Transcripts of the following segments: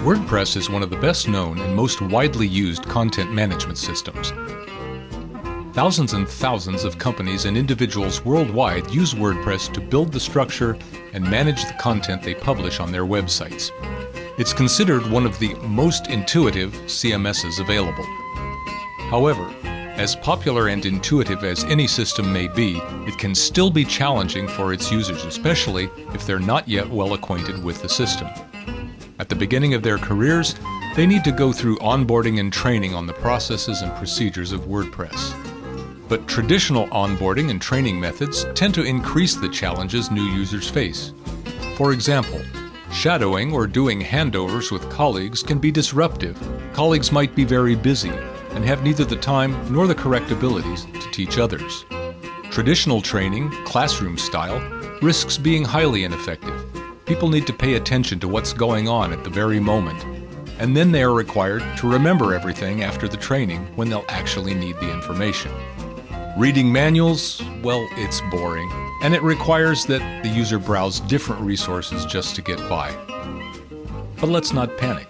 WordPress is one of the best known and most widely used content management systems. Thousands and thousands of companies and individuals worldwide use WordPress to build the structure and manage the content they publish on their websites. It's considered one of the most intuitive CMSs available. However, as popular and intuitive as any system may be, it can still be challenging for its users, especially if they're not yet well acquainted with the system. At the beginning of their careers, they need to go through onboarding and training on the processes and procedures of WordPress. But traditional onboarding and training methods tend to increase the challenges new users face. For example, shadowing or doing handovers with colleagues can be disruptive. Colleagues might be very busy and have neither the time nor the correct abilities to teach others. Traditional training, classroom style, risks being highly ineffective. People need to pay attention to what's going on at the very moment, and then they are required to remember everything after the training when they'll actually need the information. Reading manuals, well, it's boring, and it requires that the user browse different resources just to get by. But let's not panic.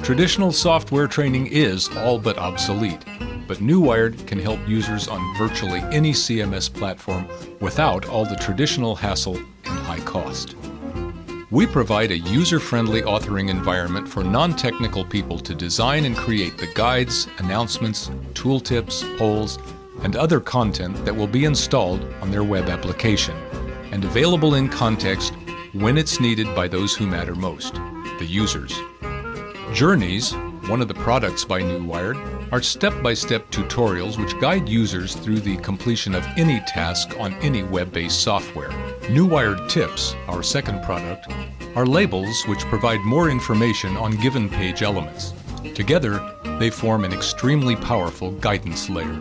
Traditional software training is all but obsolete, but Newired can help users on virtually any CMS platform without all the traditional hassle and high cost. We provide a user-friendly authoring environment for non-technical people to design and create the guides, announcements, tooltips, polls, and other content that will be installed on their web application and available in context when it's needed by those who matter most, the users. Journeys, one of the products by Newired, are step-by-step tutorials which guide users through the completion of any task on any web-based software. Newired Tips, our second product, are labels which provide more information on given page elements. Together, they form an extremely powerful guidance layer.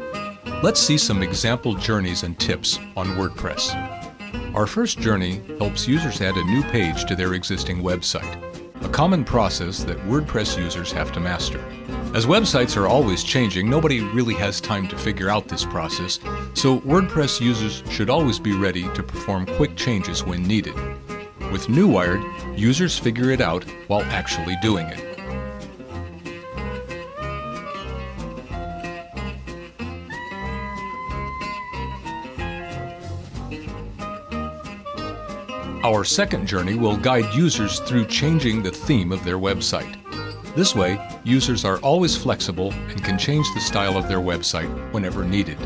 Let's see some example journeys and tips on WordPress. Our first journey helps users add a new page to their existing website, a common process that WordPress users have to master. As websites are always changing, nobody really has time to figure out this process, so WordPress users should always be ready to perform quick changes when needed. With Newired, users figure it out while actually doing it. Our second journey will guide users through changing the theme of their website. This way, users are always flexible and can change the style of their website whenever needed.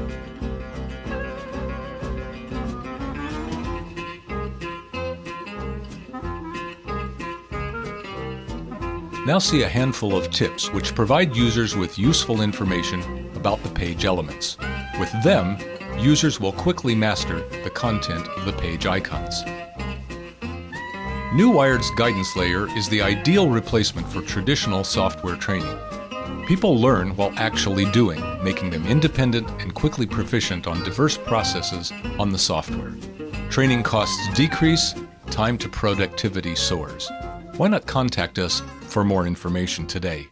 Now see a handful of tips which provide users with useful information about the page elements. With them, users will quickly master the content of the page icons. Newired's guidance layer is the ideal replacement for traditional software training. People learn while actually doing, making them independent and quickly proficient on diverse processes on the software. Training costs decrease, time to productivity soars. Why not contact us for more information today?